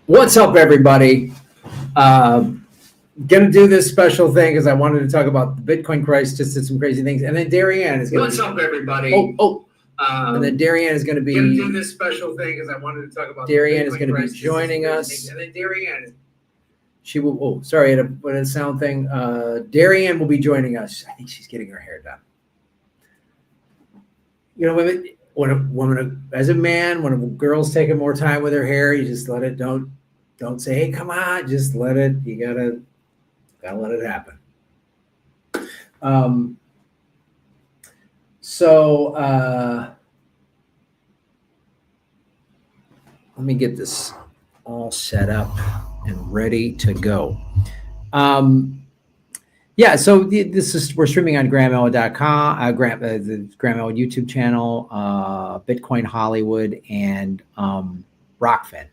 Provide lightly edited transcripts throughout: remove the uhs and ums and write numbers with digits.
What's up, everybody? Gonna do this special thing because I wanted to talk about the Bitcoin price, just did some crazy things, and then Darrianne is gonna. What's up, everybody? And then Darrianne is gonna be. Gonna do this special thing because I wanted to talk about. Darrianne is gonna be joining us, and then Darrianne. She will. Oh, sorry, I had a sound thing. Darrianne will be joining us. I think she's getting her hair done. You know, as a man, when a girl's taking more time with her hair, you just let it. Don't say, "Hey, come on," just let it. You gotta let it happen. Let me get this all set up and ready to go. So we're streaming on GrahamElwood.com, the Graham Elwood YouTube channel, Bitcoin Hollywood, and Rockfin.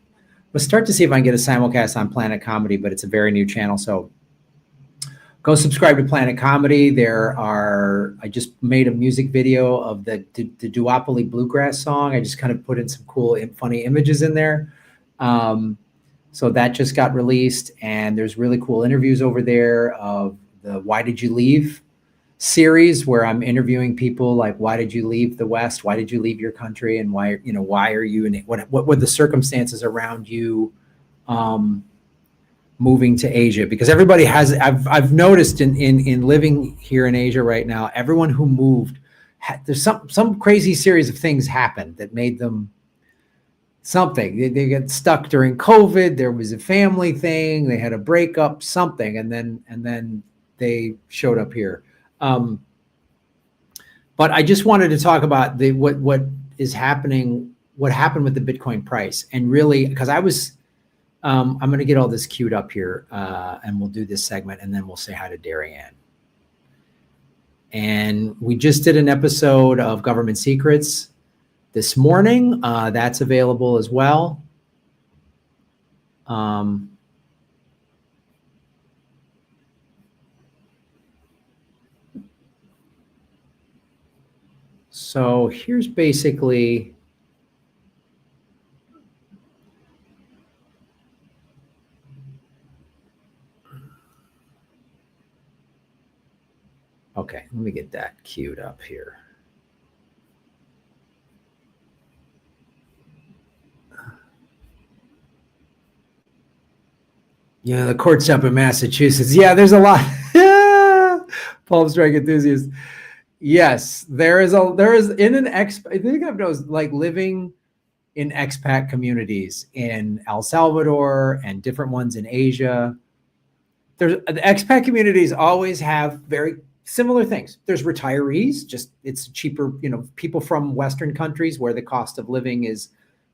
Let's start to see if I can get a simulcast on Planet Comedy, but it's a very new channel, so go subscribe to Planet Comedy. I just made a music video of the Duopoly Bluegrass song. I just kind of put in some cool and funny images in there. So that just got released, and there's really cool interviews over there of the Why Did You Leave series, where I'm interviewing people like, why did you leave the West? Why did you leave your country? And why are you in it? What were the circumstances around you moving to Asia? Because everybody has, I've noticed in living here in Asia right now, everyone who moved, there's some crazy series of things happened that made them something. They get stuck during COVID. There was a family thing. They had a breakup, something, and then they showed up here. But I just wanted to talk about what is happening, what happened with the Bitcoin price, and really, because I'm going to get all this queued up here, and we'll do this segment, and then we'll say hi to Darrianne. And we just did an episode of Government Secrets this morning. That's available as well. So here's basically okay, let me get that queued up here. Yeah, the court's up in Massachusetts. Yeah, there's a lot. Palm strike enthusiast. Yes, there is in an I think I've noticed, like, living in expat communities in El Salvador and different ones in Asia. The expat communities always have very similar things. There's retirees, just it's cheaper, people from Western countries where the cost of living is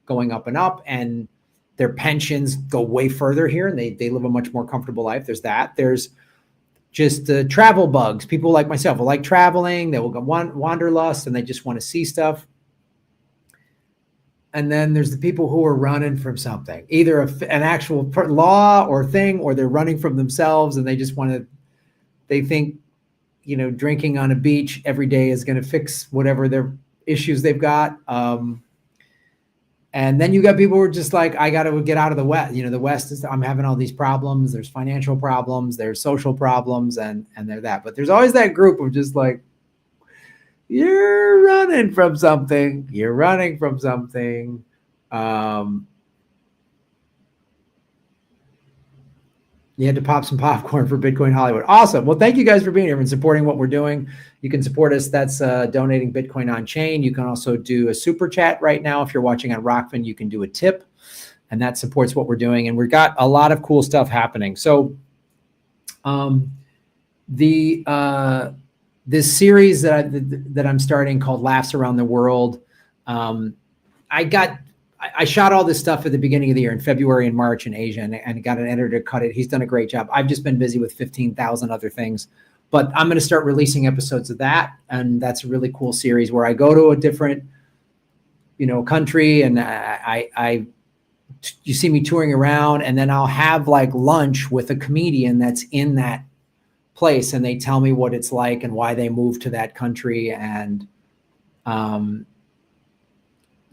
going up and up, and their pensions go way further here, and they live a much more comfortable life. There's that. There's just the travel bugs. People like myself will like traveling. They will go wanderlust, and they just want to see stuff. And then there's the people who are running from something, either an actual law or thing, or they're running from themselves, and they just they think, drinking on a beach every day is going to fix whatever their issues they've got. And then you got people who are just like, I got to get out of the West. The West is, I'm having all these problems. There's financial problems, there's social problems, and they're that. But there's always that group of just like, you're running from something. You're running from something. You had to pop some popcorn for Bitcoin Hollywood. Awesome. Well, thank you guys for being here and supporting what we're doing. You can support us. That's donating Bitcoin on chain. You can also do a super chat right now. If you're watching on Rockfin, you can do a tip, and that supports what we're doing. And we've got a lot of cool stuff happening. So this series that I'm starting called Laughs Around the World, I shot all this stuff at the beginning of the year in February and March in Asia, and got an editor to cut it. He's done a great job. I've just been busy with 15,000 other things, but I'm going to start releasing episodes of that. And that's a really cool series where I go to a different, country, and you see me touring around, and then I'll have like lunch with a comedian that's in that place, and they tell me what it's like and why they moved to that country. And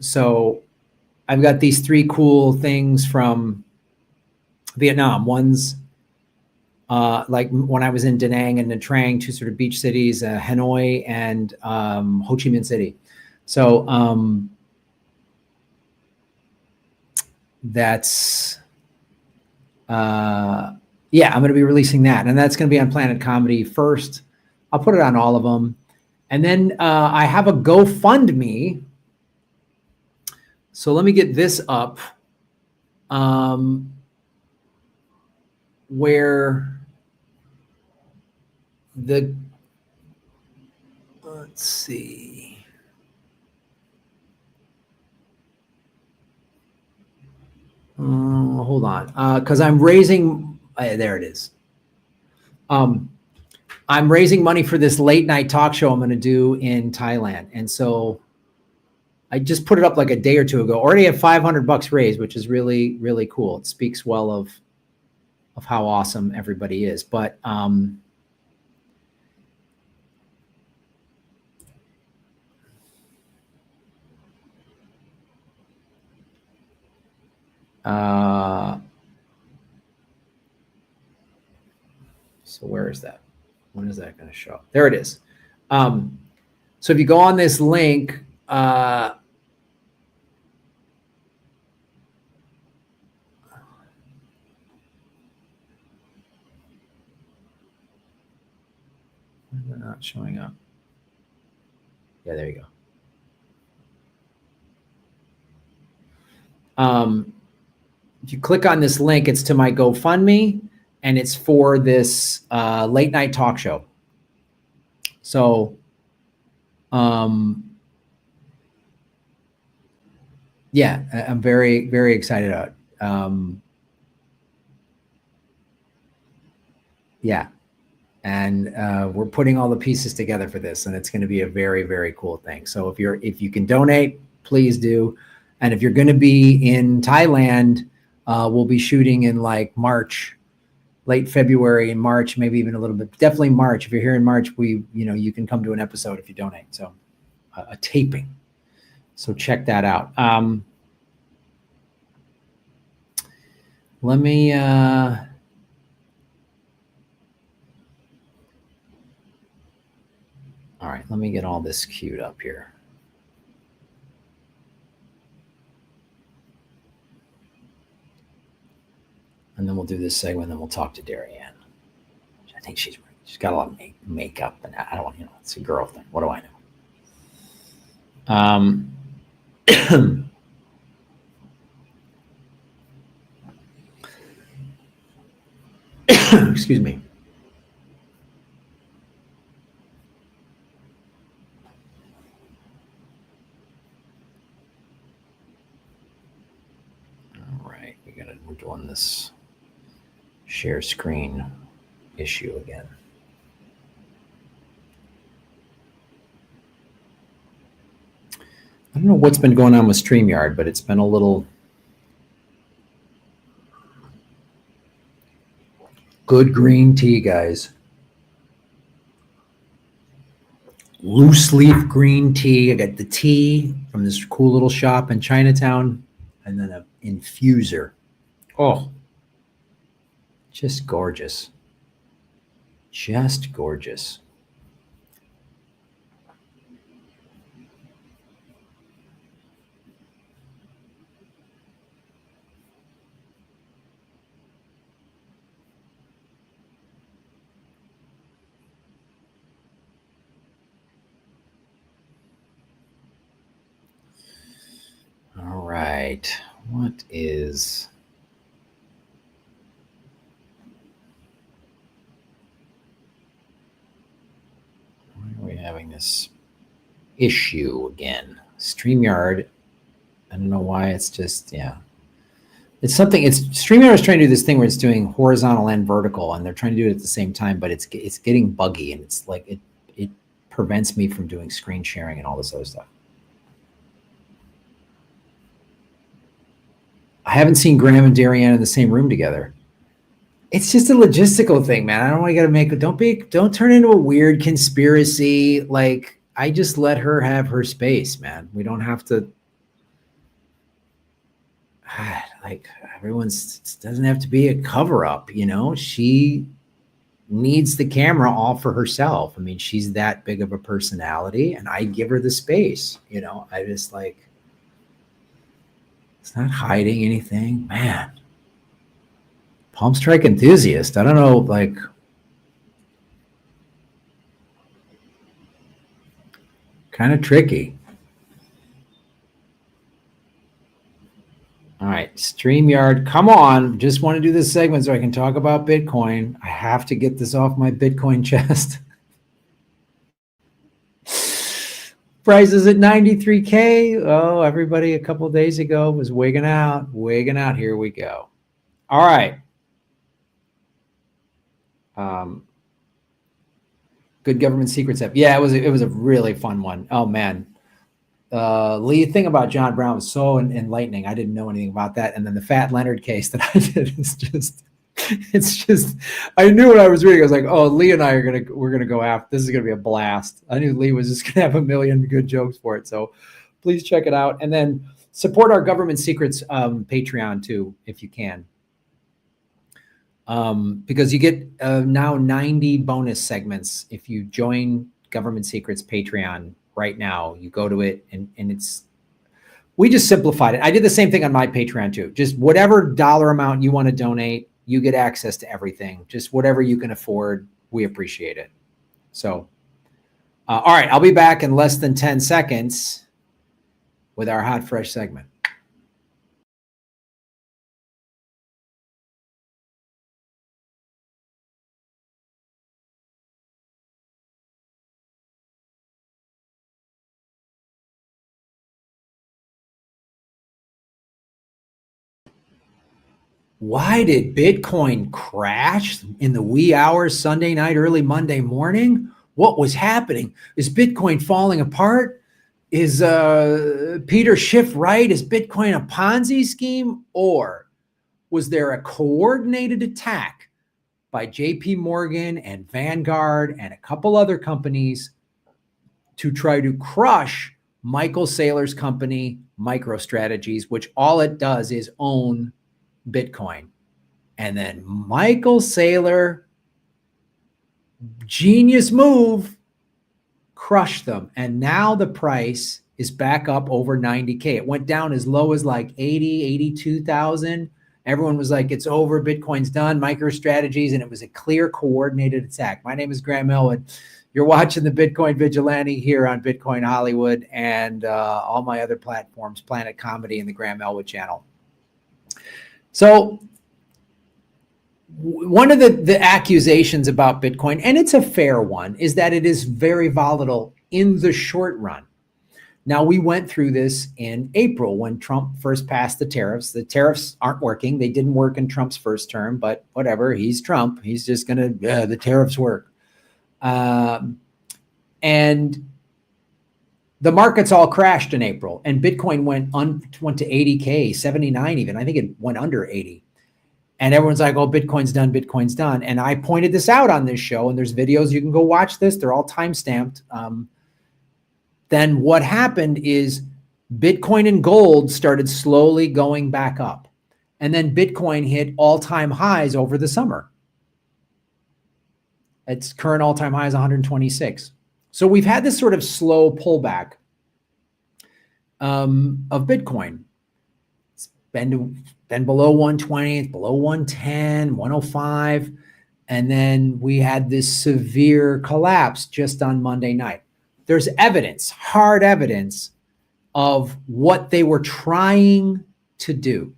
so I've got these 3 cool things from Vietnam. One's like when I was in Da Nang and Nha Trang, two sort of beach cities, Hanoi and Ho Chi Minh City. So that's yeah, I'm going to be releasing that, and that's going to be on Planet Comedy first. I'll put it on all of them, and then I have a GoFundMe. So let me get this up, where the let's see. Hold on, because I'm raising. There it is. I'm raising money for this late night talk show I'm going to do in Thailand, and so I just put it up like a day or two ago. Already have $500 raised, which is really, really cool. It speaks well of how awesome everybody is. But so where is that? When is that going to show? There it is. So if you go on this link, why is it not showing up? Yeah, there you go. If you click on this link, it's to my GoFundMe, and it's for this late night talk show. So, yeah, I'm very, very excited about it. Yeah, and we're putting all the pieces together for this, and it's going to be a very, very cool thing. So if you can donate, please do. And if you're going to be in Thailand, we'll be shooting in like March, late February and March, maybe even a little bit, definitely March. If you're here in March, you can come to an episode if you donate. So a taping. So check that out. Let me, all right, let me get all this queued up here. And then we'll do this segment, and then we'll talk to Darrianne. I think she's got a lot of makeup, and I don't want, it's a girl thing. What do I know? Excuse me. All right, we're doing this share screen issue again. I don't know what's been going on with StreamYard, but it's been a little good green tea, guys. Loose leaf green tea. I got the tea from this cool little shop in Chinatown, and then an infuser. Oh, just gorgeous. Just gorgeous. All right. What is... Why are we having this issue again? StreamYard. I don't know why. It's just, yeah. It's something. It's StreamYard is trying to do this thing where it's doing horizontal and vertical, and they're trying to do it at the same time, but it's getting buggy, and it's like it prevents me from doing screen sharing and all this other stuff. I haven't seen Graham and Darrianne in the same room together. It's just a logistical thing, man. I don't want you to make it. Don't turn into a weird conspiracy. Like, I just let her have her space, man. We don't have to. like everyone's doesn't have to be a cover up, she needs the camera all for herself. I mean, she's that big of a personality, and I give her the space, I just like, it's not hiding anything, man. Palm strike enthusiast. I don't know, like, kind of tricky. All right, StreamYard, come on. Just want to do this segment so I can talk about Bitcoin. I have to get this off my Bitcoin chest. Prices at 93K. Oh, everybody a couple of days ago was wigging out. Here we go. All right. Good government secrets app. Yeah, it was a really fun one. Oh man. Lee, thing about John Brown was so enlightening. I didn't know anything about that. And then the Fat Leonard case that I did is just, it's just, I knew what I was reading. I was like, oh, Lee and I we're going to go after, this is going to be a blast. I knew Lee was just going to have a million good jokes for it. So please check it out. And then support our government secrets Patreon too, if you can. Because you get now 90 bonus segments if you join Government Secrets Patreon right now. You go to it and we just simplified it. I did the same thing on my Patreon too. Just whatever dollar amount you want to donate, you get access to everything. Just whatever you can afford, we appreciate it. So, all right, I'll be back in less than 10 seconds with our Hot Fresh segment. Why did Bitcoin crash in the wee hours Sunday night, early Monday morning? What was happening? Is Bitcoin falling apart? Is Peter Schiff right? Is Bitcoin a Ponzi scheme? Or was there a coordinated attack by JP Morgan and Vanguard and a couple other companies to try to crush Michael Saylor's company, MicroStrategies, which all it does is own Bitcoin? And then Michael Saylor, genius move, crushed them. And now the price is back up over 90K. It went down as low as like 80, 82,000. Everyone was like, it's over, Bitcoin's done, MicroStrategies, and it was a clear coordinated attack. My name is Graham Elwood. You're watching the Bitcoin Vigilante here on Bitcoin Hollywood and all my other platforms, Planet Comedy and the Graham Elwood channel. So one of the accusations about Bitcoin, and it's a fair one, is that it is very volatile in the short run. Now, we went through this in April when Trump first passed the tariffs. The tariffs aren't working. They didn't work in Trump's first term, but whatever. He's Trump. He's just going to, the tariffs work. And the markets all crashed in April, and Bitcoin went to 80K, 79 even. I think it went under 80. And everyone's like, oh, Bitcoin's done, Bitcoin's done. And I pointed this out on this show, and there's videos. You can go watch this. They're all time-stamped. Then what happened is Bitcoin and gold started slowly going back up. And then Bitcoin hit all-time highs over the summer. Its current all-time high is 126. So we've had this sort of slow pullback of Bitcoin. It's been below 120, it's below 110, 105. And then we had this severe collapse just on Monday night. There's evidence, hard evidence of what they were trying to do.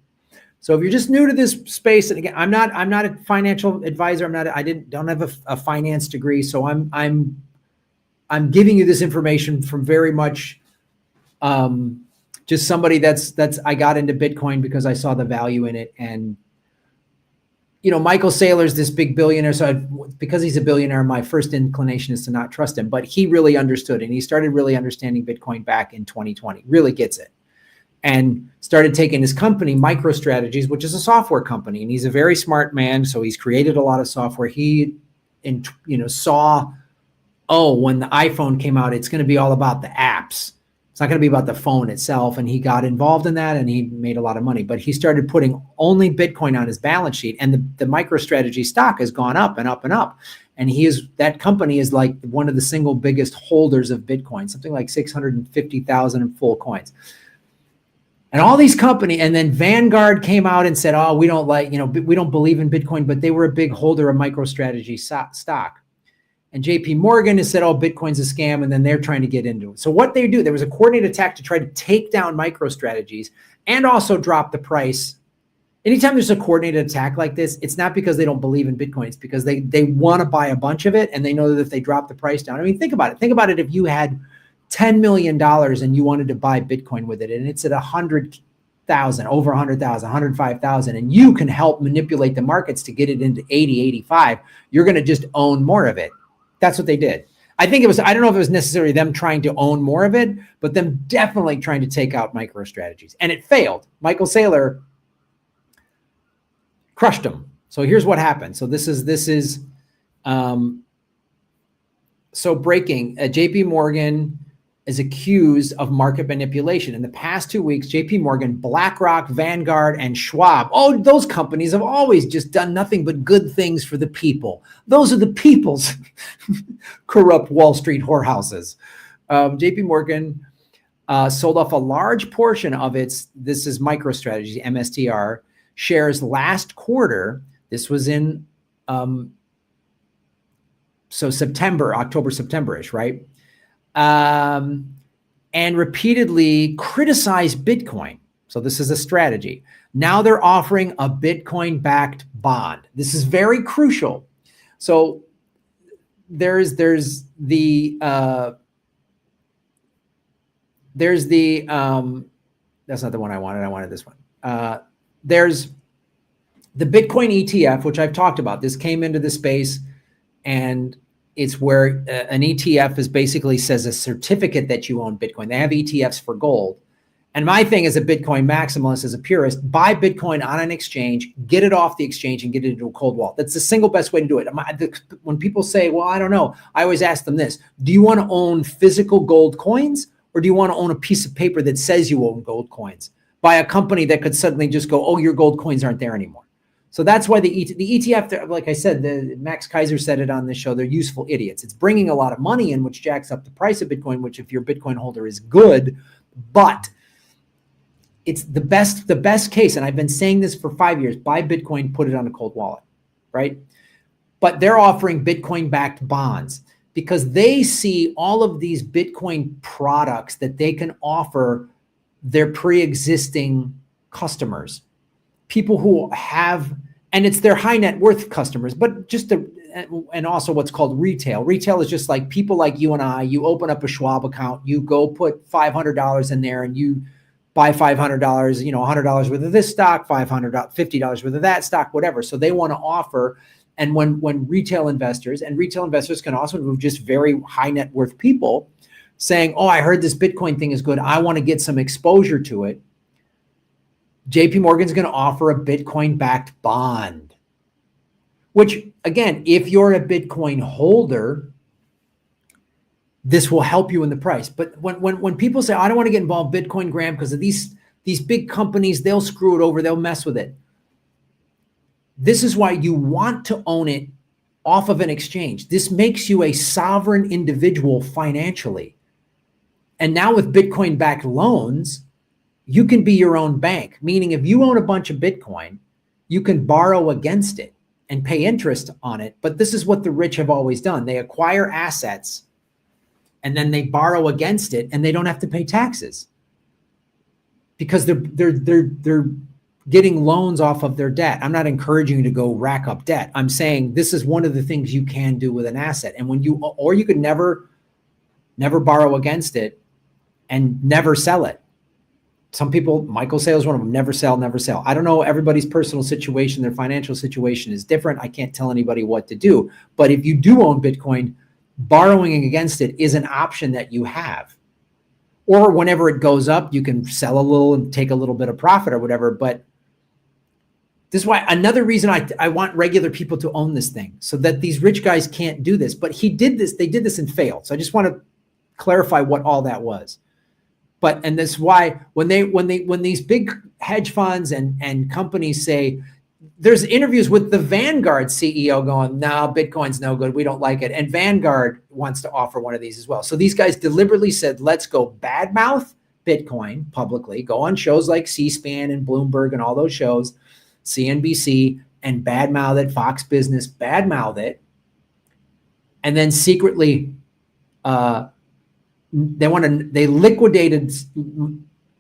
So if you're just new to this space, and again, I'm not a financial advisor. Don't have a finance degree. So I'm giving you this information from very much just somebody that's I got into Bitcoin because I saw the value in it. And, you know, Michael Saylor's this big billionaire. So because he's a billionaire, my first inclination is to not trust him. But he really understood, and he started really understanding Bitcoin back in 2020, really gets it. And started taking his company, MicroStrategies, which is a software company. And he's a very smart man. So he's created a lot of software. He, saw, oh, when the iPhone came out, it's going to be all about the apps. It's not going to be about the phone itself. And he got involved in that and he made a lot of money, but he started putting only Bitcoin on his balance sheet, and the MicroStrategy stock has gone up and up and up. And that company is like one of the single biggest holders of Bitcoin, something like 650,000 in full coins. And all these companies, and then Vanguard came out and said, oh, we don't believe in Bitcoin, but they were a big holder of MicroStrategy stock. And JP Morgan has said, oh, Bitcoin's a scam, and then they're trying to get into it. So what they do, there was a coordinated attack to try to take down MicroStrategies and also drop the price. Anytime there's a coordinated attack like this, it's not because they don't believe in Bitcoin. It's because they want to buy a bunch of it, and they know that if they drop the price down, I mean, think about it. Think about it if you had $10 million and you wanted to buy Bitcoin with it, and it's at 100,000, over 100,000, 105,000, and you can help manipulate the markets to get it into 80, 85, you're going to just own more of it. That's what they did. I think I don't know if it was necessarily them trying to own more of it, but them definitely trying to take out MicroStrategies. And it failed. Michael Saylor crushed them. So here's what happened. So this is so breaking. JP Morgan is accused of market manipulation. In the past 2 weeks, JP Morgan, BlackRock, Vanguard, and Schwab, those companies have always just done nothing but good things for the people. Those are the people's corrupt Wall Street whorehouses. JP Morgan sold off a large portion of this is MicroStrategy, MSTR, shares last quarter. This was in, October, September-ish, right? And repeatedly criticized Bitcoin. So this is a strategy. Now they're offering a Bitcoin-backed bond. This is very crucial. So there's the that's not the one I wanted. I wanted this one. There's the Bitcoin ETF, which I've talked about. This came into the space, and it's where an ETF is basically says a certificate that you own Bitcoin. They have ETFs for gold. And my thing as a Bitcoin maximalist, as a purist, buy Bitcoin on an exchange, get it off the exchange and get it into a cold wallet. That's the single best way to do it. When people say, well, I don't know, I always ask them this: do you want to own physical gold coins, or do you want to own a piece of paper that says you own gold coins by a company that could suddenly just go, oh, your gold coins aren't there anymore? So that's why the ETF, like I said, Max Kaiser said it on this show, they're useful idiots. It's bringing a lot of money in, which jacks up the price of Bitcoin, which if you're a Bitcoin holder is good, but it's the best case. And I've been saying this for 5 years: buy Bitcoin, put it on a cold wallet, right? But they're offering Bitcoin-backed bonds because they see all of these Bitcoin products that they can offer their pre-existing customers, people who have, and it's their high net worth customers, but and also what's called retail. Retail is just like people like you and I. You open up a Schwab account, you go put $500 in there, and you buy $500, $100 worth of this stock, $50 worth of that stock, whatever. So they want to offer, and when retail investors can also move just very high net worth people saying, oh, I heard this Bitcoin thing is good, I want to get some exposure to it. JP Morgan's going to offer a Bitcoin-backed bond, which, again, if you're a Bitcoin holder, this will help you in the price. But when people say, I don't want to get involved in Bitcoin, Graham, because of these big companies, they'll screw it over, they'll mess with it. This is why you want to own it off of an exchange. This makes you a sovereign individual financially. And now with Bitcoin-backed loans, you can be your own bank, meaning if you own a bunch of Bitcoin, you can borrow against it and pay interest on it. But this is what the rich have always done. They acquire assets and then they borrow against it, and they don't have to pay taxes because they're getting loans off of their debt. I'm not encouraging you to go rack up debt. I'm saying this is one of the things you can do with an asset. And you could never borrow against it and never sell it. Some people, Michael Saylor is one of them, never sell. I don't know, everybody's personal situation, their financial situation is different. I can't tell anybody what to do. But if you do own Bitcoin, borrowing against it is an option that you have. Or whenever it goes up, you can sell a little and take a little bit of profit or whatever. But this is why another reason I want regular people to own this thing, so that these rich guys can't do this. But they did this and failed. So I just want to clarify what all that was. and this is why when these big hedge funds and companies say, there's interviews with the Vanguard CEO going, no, Bitcoin's no good. We don't like it. And Vanguard wants to offer one of these as well. So these guys deliberately said, let's go badmouth Bitcoin publicly, go on shows like C-SPAN and Bloomberg and all those shows, CNBC, and badmouth it, Fox Business, badmouth it. And then secretly, they liquidated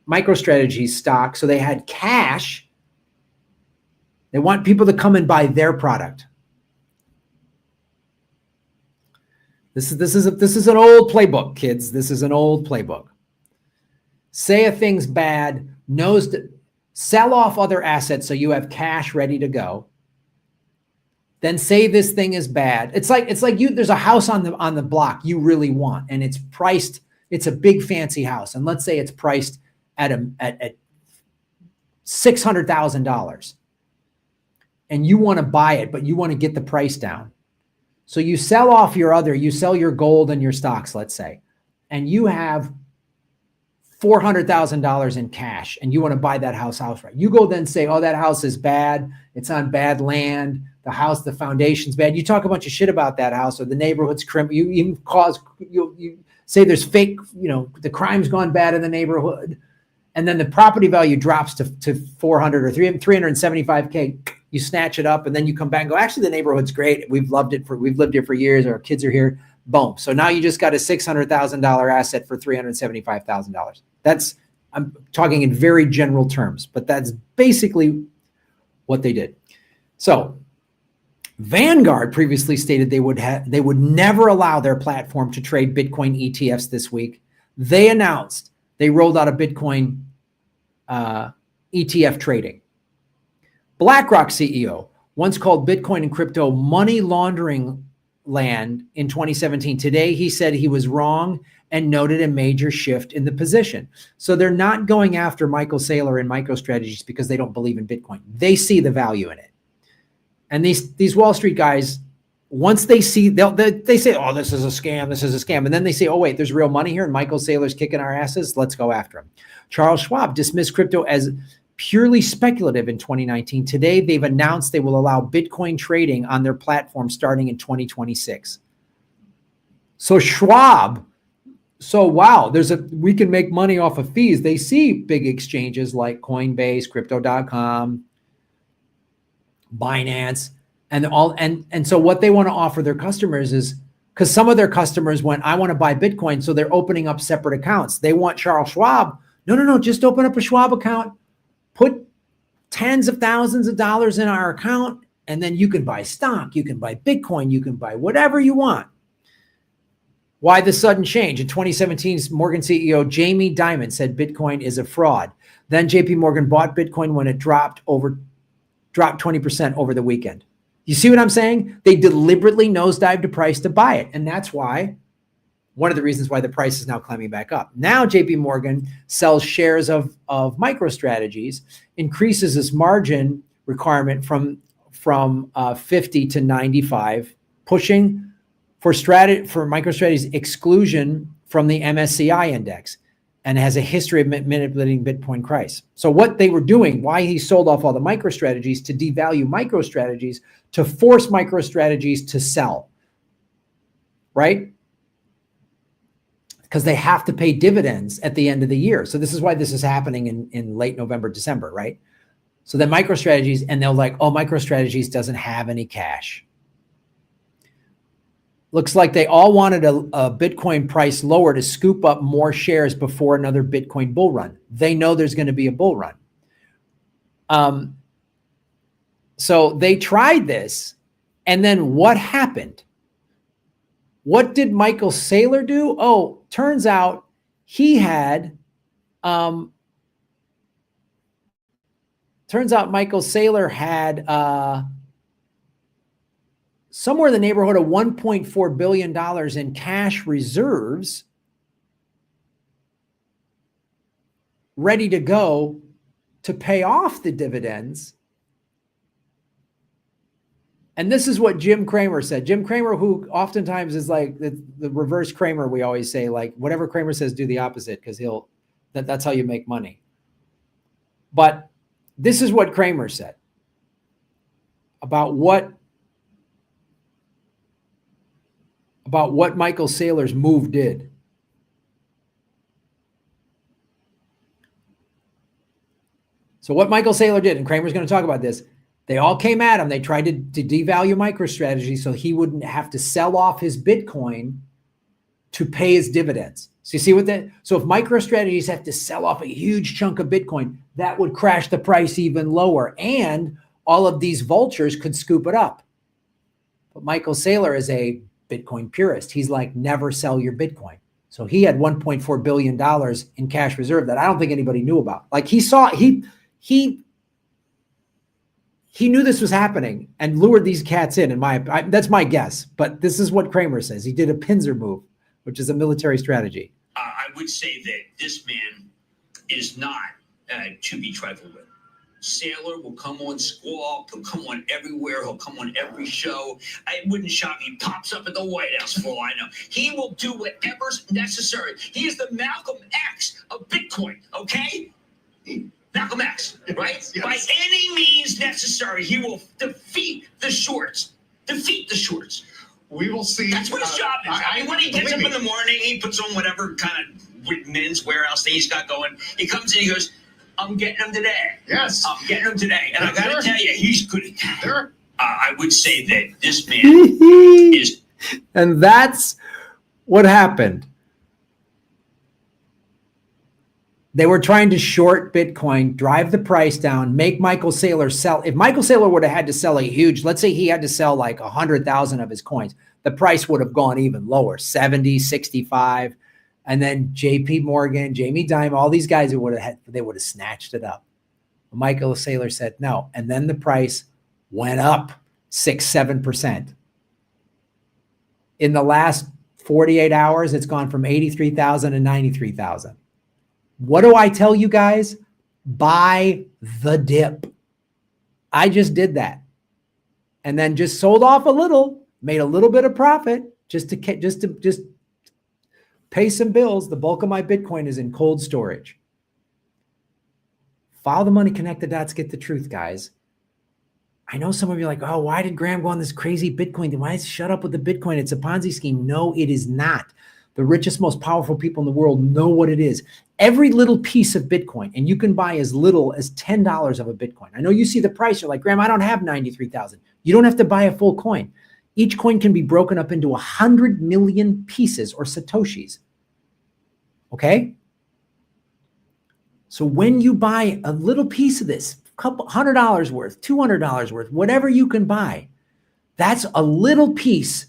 MicroStrategy stock. So they had cash. They want people to come and buy their product. This is an old playbook, kids. This is an old playbook. Say a thing's bad, sell off other assets so you have cash ready to go. Then say this thing is bad. It's like there's a house on the block you really want, and it's priced. It's a big fancy house, and let's say it's priced at $600,000. And you want to buy it, but you want to get the price down. So you sell your gold and your stocks, let's say, and you have $400,000 in cash and you want to buy that house outright. You go then say, oh, that house is bad. It's on bad land. The foundation's bad. You talk a bunch of shit about that house or the neighborhood's You even you say there's fake, the crime's gone bad in the neighborhood. And then the property value drops to 400 or 375K. You snatch it up and then you come back and go, actually, the neighborhood's great. We've lived here for years. Our kids are here. Boom. So now you just got a $600,000 asset for $375,000. I'm talking in very general terms, but that's basically what they did. So Vanguard previously stated they would never allow their platform to trade Bitcoin ETFs this week. They announced they rolled out a Bitcoin ETF trading. BlackRock CEO once called Bitcoin and crypto money laundering land in 2017. Today, he said he was wrong and noted a major shift in the position. So they're not going after Michael Saylor and MicroStrategies because they don't believe in Bitcoin. They see the value in it. And these Wall Street guys, once they see, they say, oh, this is a scam. And then they say, oh, wait, there's real money here and Michael Saylor's kicking our asses. Let's go after him. Charles Schwab dismissed crypto as purely speculative in 2019. Today, they've announced they will allow Bitcoin trading on their platform starting in 2026. So Schwab, wow, we can make money off of fees. They see big exchanges like Coinbase, Crypto.com, Binance, and so what they want to offer their customers is, because some of their customers went, I want to buy Bitcoin, so they're opening up separate accounts. They want Charles Schwab. No, just open up a Schwab account. Put tens of thousands of dollars in our account, and then you can buy stock, you can buy Bitcoin, you can buy whatever you want. Why the sudden change? In 2017's Morgan CEO Jamie Dimon said Bitcoin is a fraud. Then JP Morgan bought Bitcoin when it dropped 20% over the weekend. You see what I'm saying? They deliberately nosedived the price to buy it. And that's why, one of the reasons why the price is now climbing back up. Now JP Morgan sells shares of MicroStrategies, increases its margin requirement from 50 to 95, pushing for MicroStrategies exclusion from the MSCI index, and has a history of manipulating Bitcoin price. So what they were doing, why he sold off all the MicroStrategies, to devalue MicroStrategies, to force MicroStrategies to sell, right? Because they have to pay dividends at the end of the year. So this is why this is happening in late November, December, right? So then MicroStrategies, and they'll like, oh, MicroStrategies doesn't have any cash. Looks like they all wanted a Bitcoin price lower to scoop up more shares before another Bitcoin bull run. They know there's going to be a bull run. So they tried this, and then what happened? What did Michael Saylor do? Oh, turns out he had, Michael Saylor had somewhere in the neighborhood of $1.4 billion in cash reserves ready to go to pay off the dividends. And this is what Jim Cramer said. Jim Cramer, who oftentimes is like the reverse Cramer, we always say, like, whatever Cramer says, do the opposite, because he'll That's how you make money. But this is what Kramer said about what Michael Saylor's move did. So what Michael Saylor did, and Kramer's going to talk about this, they all came at him. They tried to devalue MicroStrategy so he wouldn't have to sell off his Bitcoin to pay his dividends. So you see what that? So if MicroStrategies have to sell off a huge chunk of Bitcoin, that would crash the price even lower. And all of these vultures could scoop it up. But Michael Saylor is a Bitcoin purist. He's like, never sell your Bitcoin. So he had $1.4 billion in cash reserve that I don't think anybody knew about. Like he knew this was happening and lured these cats in. That's my guess. But this is what Kramer says. He did a pincer move, which is a military strategy. I would say that this man is not to be trifled with. Saylor will come on Squawk. He'll come on everywhere. He'll come on every show. It wouldn't shock me. He pops up at the White House for all I know. He will do whatever's necessary. He is the Malcolm X of Bitcoin, okay? Malcolm X, right? Yes. By any means necessary, he will defeat the shorts. Defeat the shorts. We will see. That's what his job is. I mean, when he gets up in the morning, he puts on whatever kind of men's warehouse thing he's got going. He comes in, he goes, I'm getting him today. Yes. I'm getting him today. And I got to tell you, he's good at that. Sure. I would say that this man is. And that's what happened. They were trying to short Bitcoin, drive the price down, make Michael Saylor sell. If Michael Saylor would have had to sell a huge, let's say he had to sell like 100,000 of his coins, the price would have gone even lower, 70, 65. And then JP Morgan, Jamie Dimon, all these guys they would have snatched it up. Michael Saylor said no. And then the price went up 6-7%. In the last 48 hours, it's gone from 83,000 to 93,000. What do I tell you guys? Buy the dip. I just did that. And then just sold off a little, made a little bit of profit just to pay some bills. The bulk of my Bitcoin is in cold storage. Follow the money, connect the dots, get the truth, guys. I know some of you are like, oh, why did Graham go on this crazy Bitcoin thing? Why shut up with the Bitcoin? It's a Ponzi scheme. No, it is not. The richest, most powerful people in the world know what it is. Every little piece of Bitcoin, and you can buy as little as $10 of a Bitcoin. I know you see the price, you're like, Graham, I don't have 93,000. You don't have to buy a full coin. Each coin can be broken up into 100 million pieces or Satoshis. Okay? So when you buy a little piece of this, couple $100 worth, $200 worth, whatever you can buy, that's a little piece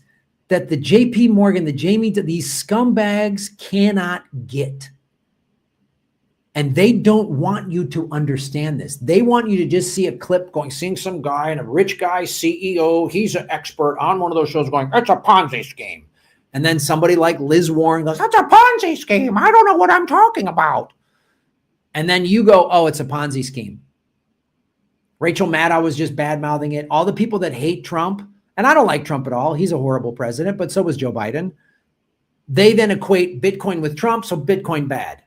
that the JP Morgan, these scumbags cannot get. And they don't want you to understand this. They want you to just see a clip seeing some guy and a rich guy CEO, he's an expert on one of those shows going, it's a Ponzi scheme. And then somebody like Liz Warren goes, that's a Ponzi scheme. I don't know what I'm talking about. And then you go, oh, it's a Ponzi scheme. Rachel Maddow was just bad-mouthing it. All the people that hate Trump, and I don't like Trump at all. He's a horrible president, but so was Joe Biden. They then equate Bitcoin with Trump, so Bitcoin bad.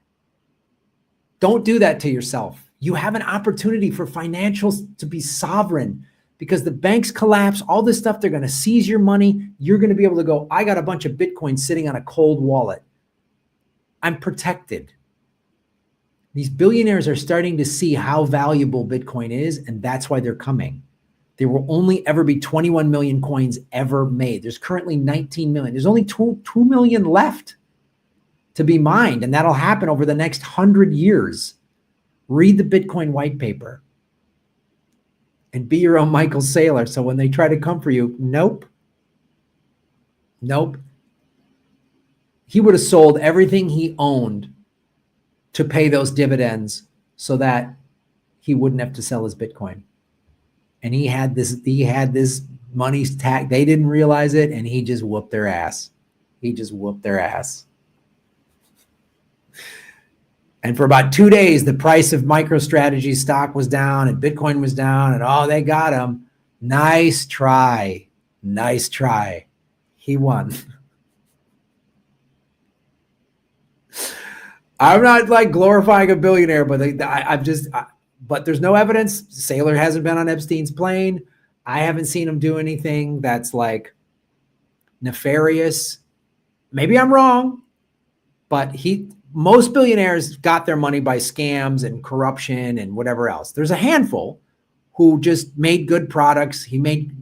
Don't do that to yourself. You have an opportunity for financials to be sovereign because the banks collapse, all this stuff, they're going to seize your money. You're going to be able to go, I got a bunch of Bitcoin sitting on a cold wallet. I'm protected. These billionaires are starting to see how valuable Bitcoin is, and that's why they're coming. There will only ever be 21 million coins ever made. There's currently 19 million. There's only 2 million left to be mined, and that'll happen over the next 100 years. Read the Bitcoin white paper and be your own Michael Saylor. So when they try to come for you, nope. He would have sold everything he owned to pay those dividends so that he wouldn't have to sell his Bitcoin. And he had this money tag. They didn't realize it, and he just whooped their ass. And for about 2 days, the price of MicroStrategy stock was down and Bitcoin was down, and they got him. Nice try. He won. I'm not like glorifying a billionaire, but but there's no evidence. Saylor hasn't been on Epstein's plane. I haven't seen him do anything that's like nefarious. Maybe I'm wrong, but most billionaires got their money by scams and corruption and whatever else. There's a handful who just made good products. He made,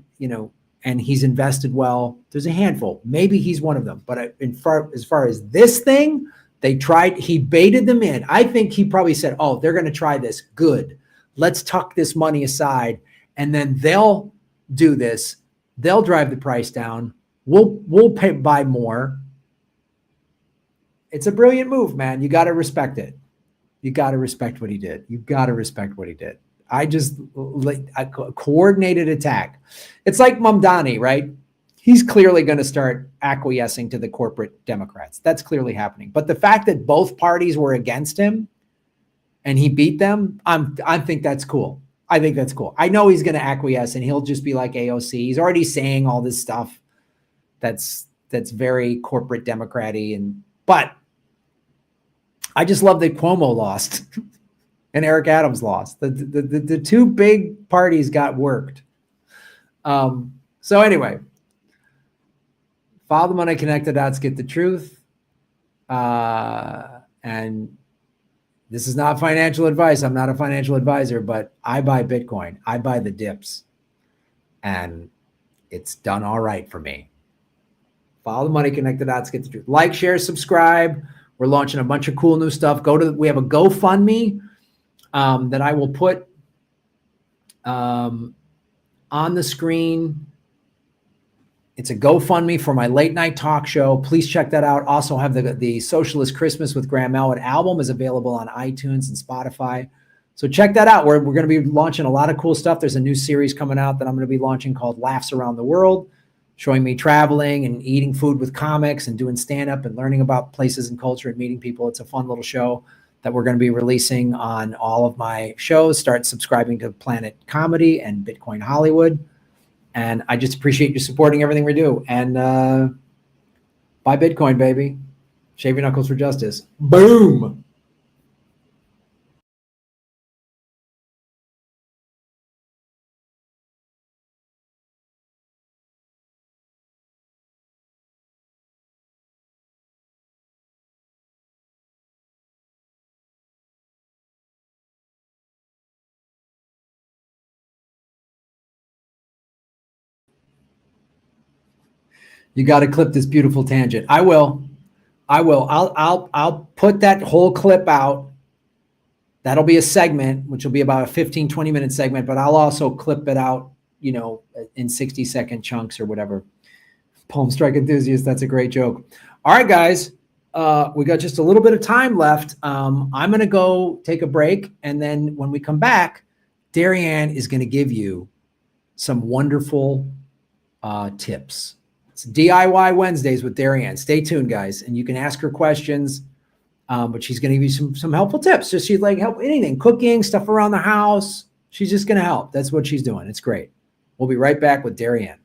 and he's invested well. There's a handful. Maybe he's one of them. But as far as this thing, he baited them in. I think he probably said, oh, they're going to try this. Good. Let's tuck this money aside. And then they'll do this. They'll drive the price down. We'll buy more. It's a brilliant move, man. You got to respect it. You got to respect what he did. You got to respect what he did. A coordinated attack. It's like Mamdani, right? He's clearly going to start acquiescing to the corporate Democrats. That's clearly happening. But the fact that both parties were against him and he beat them, I think that's cool. I think that's cool. I know he's going to acquiesce and he'll just be like AOC. He's already saying all this stuff that's very corporate Democrat-y. But I just love that Cuomo lost and Eric Adams lost. The two big parties got worked. So anyway, follow the money, connect the dots, get the truth. And this is not financial advice. I'm not a financial advisor, but I buy Bitcoin. I buy the dips. And it's done all right for me. Follow the money, connect the dots, get the truth. Like, share, subscribe. We're launching a bunch of cool new stuff. We have a GoFundMe that I will put on the screen. It's a GoFundMe for my late night talk show. Please check that out. Also have the Socialist Christmas with Graham Elwood album is available on iTunes and Spotify. So check that out. We're going to be launching a lot of cool stuff. There's a new series coming out that I'm going to be launching called Laughs Around the World, showing me traveling and eating food with comics and doing stand-up and learning about places and culture and meeting people. It's a fun little show that we're going to be releasing on all of my shows. Start subscribing to Planet Comedy and Bitcoin Hollywood. And I just appreciate you supporting everything we do. And buy Bitcoin, baby. Shave your knuckles for justice. Boom. You got to clip this beautiful tangent. I will. I'll put that whole clip out. That'll be a segment, which will be about a 15, 20-minute segment, but I'll also clip it out, in 60-second chunks or whatever. Palm Strike enthusiast, that's a great joke. All right, guys, we got just a little bit of time left. I'm going to go take a break, and then when we come back, Darrianne is going to give you some wonderful tips. It's DIY Wednesdays with Darrianne. Stay tuned, guys, and you can ask her questions. But she's going to give you some helpful tips. So she's like help anything, cooking, stuff around the house. She's just going to help. That's what she's doing. It's great. We'll be right back with Darrianne.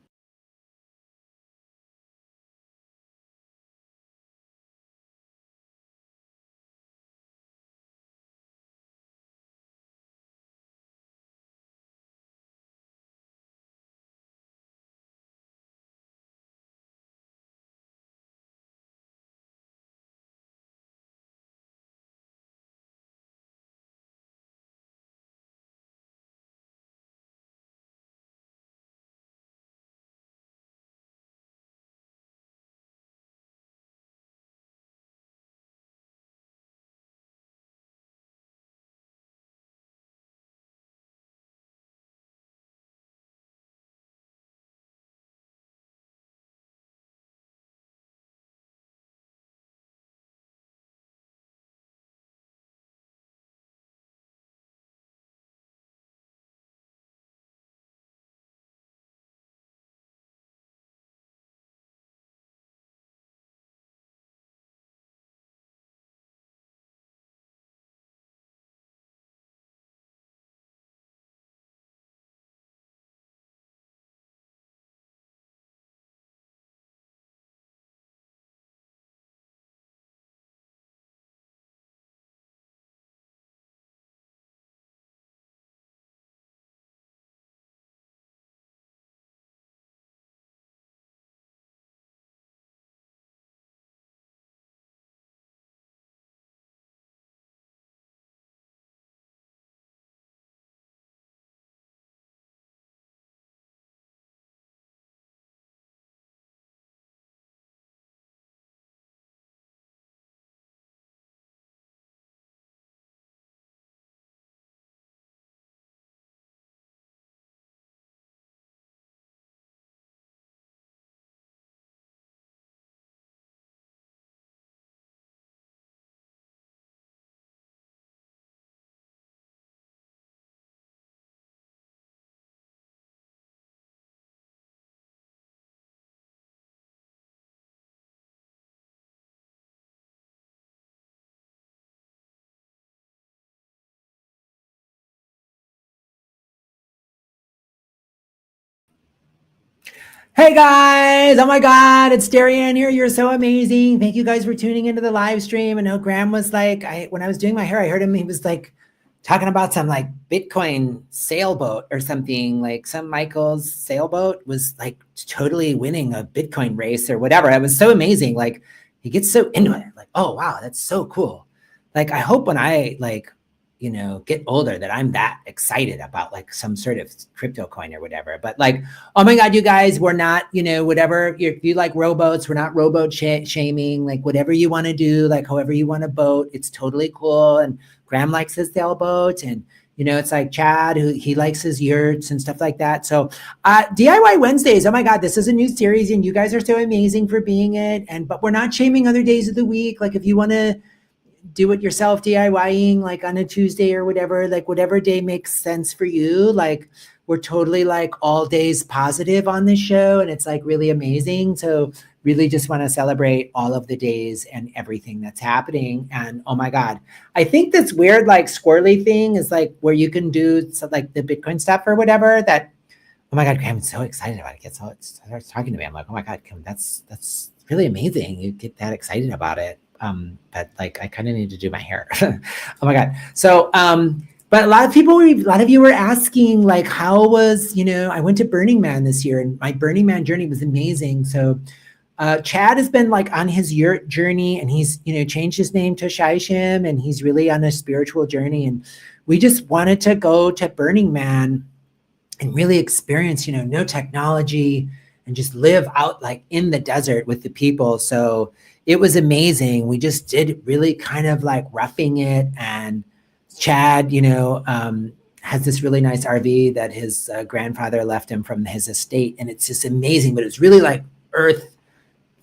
Hey guys, oh my God, it's Darrianne here. You're so amazing. Thank you guys for tuning into the live stream. I know Graham was like, when I was doing my hair, I heard him, he was like talking about some like Bitcoin sailboat or something, like some Michael's sailboat was like totally winning a Bitcoin race or whatever. It was so amazing. Like he gets so into it, like, oh wow, that's so cool. Like I hope when I like, get older that I'm that excited about like some sort of crypto coin or whatever. But like, oh my God, you guys, we're not, whatever, if you like rowboats, we're not rowboat shaming, like whatever you want to do, like however you want to boat, it's totally cool. And Graham likes his sailboat and, it's like Chad, who he likes his yurts and stuff like that. So DIY Wednesdays, oh my God, this is a new series and you guys are so amazing for being it. But we're not shaming other days of the week. Like if you want to do it yourself DIYing like on a Tuesday or whatever, like whatever day makes sense for you. Like we're totally like all days positive on this show and it's like really amazing. So really just want to celebrate all of the days and everything that's happening. And oh my God, I think this weird like squirrely thing is like where you can do like the Bitcoin stuff or whatever that, oh my God, I'm so excited about it. It starts talking to me. I'm like, oh my God, Kim, that's really amazing. You get that excited about it. But like, I kind of need to do my hair. Oh my God. So, but a lot of you were asking like, how was, I went to Burning Man this year and my Burning Man journey was amazing. So, Chad has been like on his yurt journey and he's, changed his name to Shaishim and he's really on a spiritual journey. And we just wanted to go to Burning Man and really experience, no technology and just live out like in the desert with the people. So it was amazing. We just did really kind of like roughing it. And Chad, has this really nice RV that his grandfather left him from his estate. And it's just amazing, but it's really like earth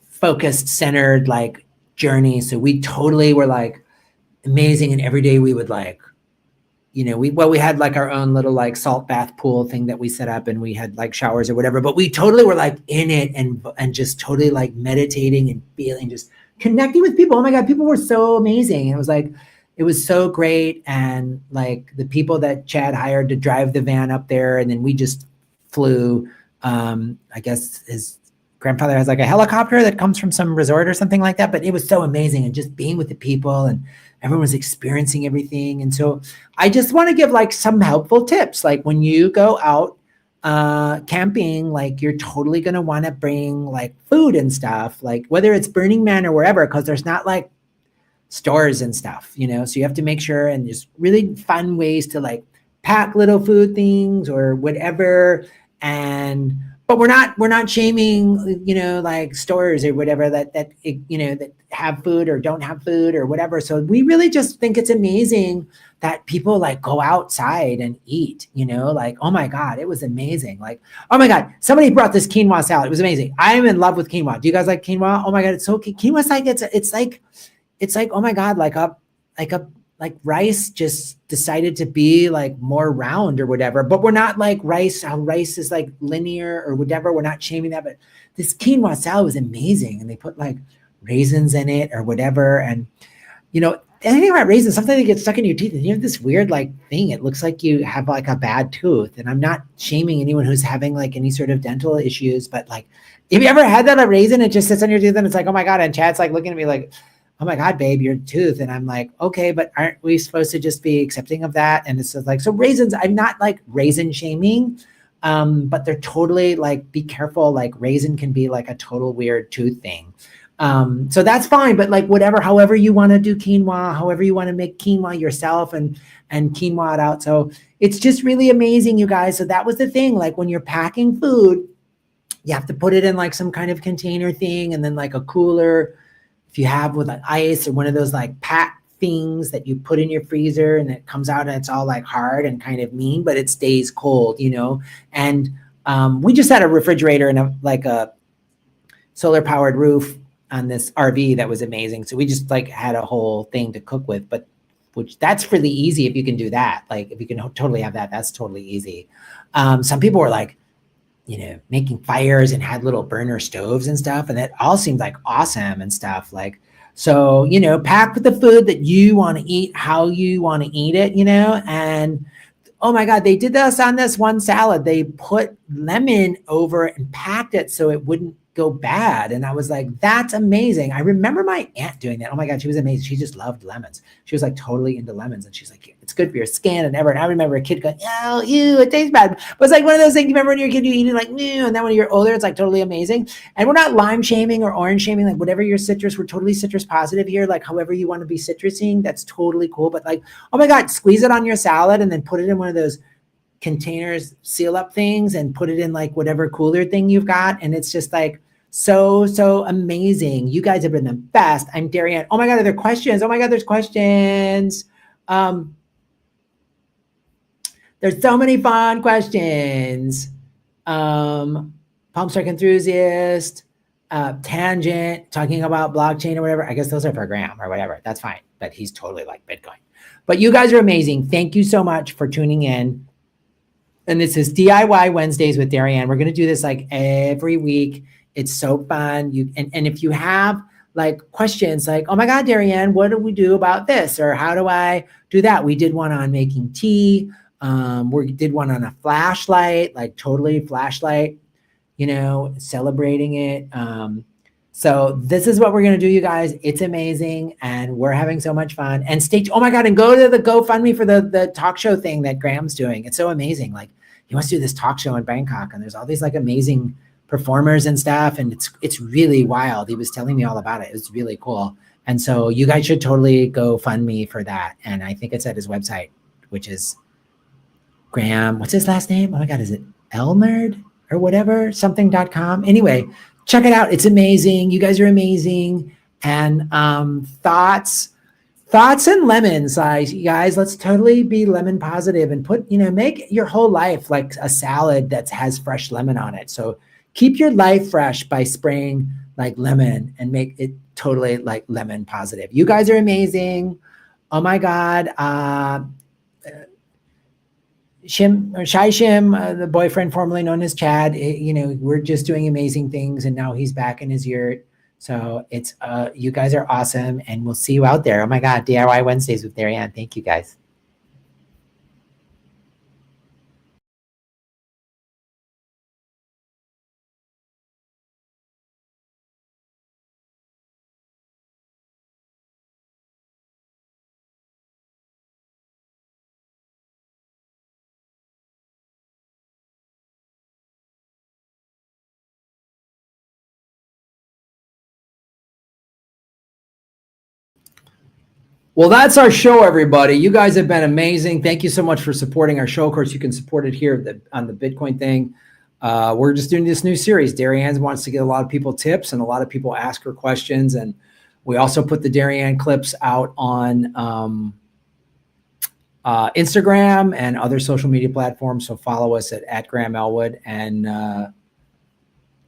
focused, centered like journey. So we totally were like amazing. And every day we would like, we had like our own little like salt bath pool thing that we set up and we had like showers or whatever, but we totally were like in it and just totally like meditating and feeling, just connecting with people. Oh my God, people were so amazing. It was so great. And like the people that Chad hired to drive the van up there and then we just flew, I guess his grandfather has like a helicopter that comes from some resort or something like that, but it was so amazing and just being with the people and everyone was experiencing everything. And so I just want to give like some helpful tips. Like when you go out camping, like you're totally going to want to bring like food and stuff, like whether it's Burning Man or wherever, because there's not like stores and stuff, so you have to make sure and just really fun ways to like pack little food things or whatever. But we're not shaming, like stores or whatever that have food or don't have food or whatever. So we really just think it's amazing that people like go outside and eat, like, oh my God, it was amazing. Like, oh my God, somebody brought this quinoa salad. It was amazing. I'm in love with quinoa. Do you guys like quinoa? Oh my God, it's so quinoa's like, it's like, oh my God, like rice just decided to be like more round or whatever, but we're not like how rice is like linear or whatever. We're not shaming that, but this quinoa salad was amazing. And they put like raisins in it or whatever. And, anything about raisins, something that gets stuck in your teeth and you have this weird like thing. It looks like you have like a bad tooth. And I'm not shaming anyone who's having like any sort of dental issues, but like, have you ever had that, a raisin, it just sits on your tooth and it's like, oh my God. And Chad's like looking at me like, oh my God, babe, your tooth. And I'm like, okay, but aren't we supposed to just be accepting of that? And it's like, so raisins, I'm not like raisin shaming, but they're totally like, be careful. Like raisin can be like a total weird tooth thing. So that's fine, but like whatever, however you want to do quinoa, however you want to make quinoa yourself and quinoa it out. So it's just really amazing, you guys. So that was the thing. Like when you're packing food, you have to put it in like some kind of container thing and then like a cooler, if you have with like ice or one of those like pack things that you put in your freezer and it comes out and it's all like hard and kind of mean, but it stays cold, And we just had a refrigerator and a solar powered roof on this RV that was amazing. So we just like had a whole thing to cook with, but which that's really easy if you can do that. Like if you can totally have that, that's totally easy. Some people were like, making fires and had little burner stoves and stuff. And that all seemed like awesome and stuff. Like, so, pack with the food that you want to eat, how you want to eat it, and oh my God, they did this on this one salad. They put lemon over it and packed it so it wouldn't go bad. And I was like, that's amazing. I remember my aunt doing that. Oh my God, she was amazing. She just loved lemons. She was like totally into lemons. And she's like, it's good for your skin and ever. And I remember a kid going, oh, ew, it tastes bad. But it's like one of those things, you remember when you're a kid, you eat it like, ew, and then when you're older, it's like totally amazing. And we're not lime shaming or orange shaming, like whatever your citrus, we're totally citrus positive here. Like however you want to be citrusing, that's totally cool. But like, oh my God, squeeze it on your salad and then put it in one of those containers, seal up things and put it in like whatever cooler thing you've got. And it's just like, so amazing. You guys have been the best. I'm Darrianne. Oh my God, are there questions? Oh my God, there's questions. There's so many fun questions. Palm Strike Enthusiast, Tangent, talking about blockchain or whatever. I guess those are for Graham or whatever. That's fine. But he's totally like Bitcoin. But you guys are amazing. Thank you so much for tuning in. And this is DIY Wednesdays with Darrianne. We're going to do this like every week. It's so fun. And if you have like questions like, oh my God, Darrianne, what do we do about this? Or how do I do that? We did one on making tea. We did one on a flashlight, like totally flashlight, celebrating it. So this is what we're going to do, you guys. It's amazing. And we're having so much fun. And oh my God, and go to the GoFundMe for the talk show thing that Graham's doing. It's so amazing. Like he wants to do this talk show in Bangkok and there's all these like amazing performers and stuff. And it's really wild. He was telling me all about it. It's really cool. And so you guys should totally go fund me for that. And I think it's at his website, which is Graham. What's his last name? Oh my God, is it Elnerd or whatever? Something.com. Anyway, check it out. It's amazing. You guys are amazing. And thoughts and lemons, you guys, let's totally be lemon positive and make your whole life like a salad that has fresh lemon on it. So keep your life fresh by spraying like lemon and make it totally like lemon positive. You guys are amazing. Oh my God. Shai Shim, the boyfriend formerly known as Chad, we're just doing amazing things and now he's back in his yurt. So it's, you guys are awesome and we'll see you out there. Oh my God, DIY Wednesdays with Darrianne. Thank you guys. Well, that's our show, everybody. You guys have been amazing. Thank you so much for supporting our show. Of course, you can support it here on the Bitcoin thing. We're just doing this new series. Darrianne wants to get a lot of people tips and a lot of people ask her questions. And we also put the Darrianne clips out on Instagram and other social media platforms. So follow us at Graham Elwood and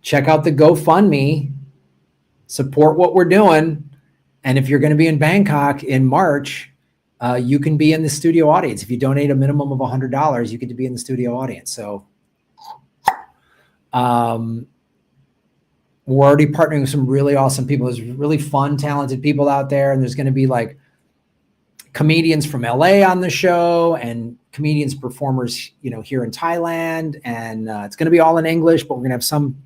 check out the GoFundMe. Support what we're doing. And if you're going to be in Bangkok in March, you can be in the studio audience. If you donate a minimum of $100, you get to be in the studio audience. So we're already partnering with some really awesome people. There's really fun, talented people out there. And there's going to be like comedians from LA on the show and comedians, performers, here in Thailand. And it's going to be all in English, but we're going to have some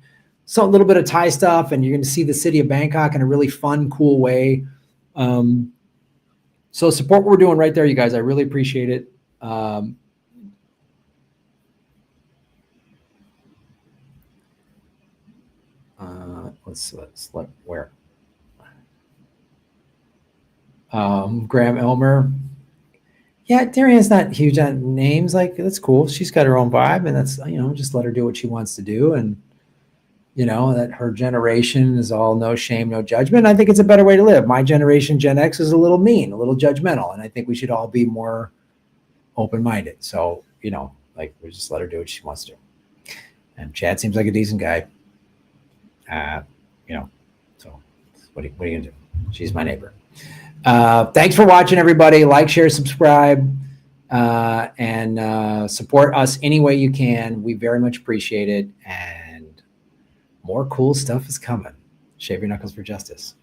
little bit of Thai stuff, and you're going to see the city of Bangkok in a really fun, cool way. So support what we're doing right there, you guys. I really appreciate it. Let's let where. Graham Elmer. Yeah, Darrianne's not huge on names. Like, that's cool. She's got her own vibe, and that's, just let her do what she wants to do. And that her generation is all no shame, no judgment. I think it's a better way to live. My generation, Gen X, is a little mean, a little judgmental. And I think we should all be more open-minded. So, we just let her do what she wants to do. And Chad seems like a decent guy. So what are you going to do? She's my neighbor. Thanks for watching, everybody. Like, share, subscribe, and support us any way you can. We very much appreciate it. And more cool stuff is coming. Shave your knuckles for justice.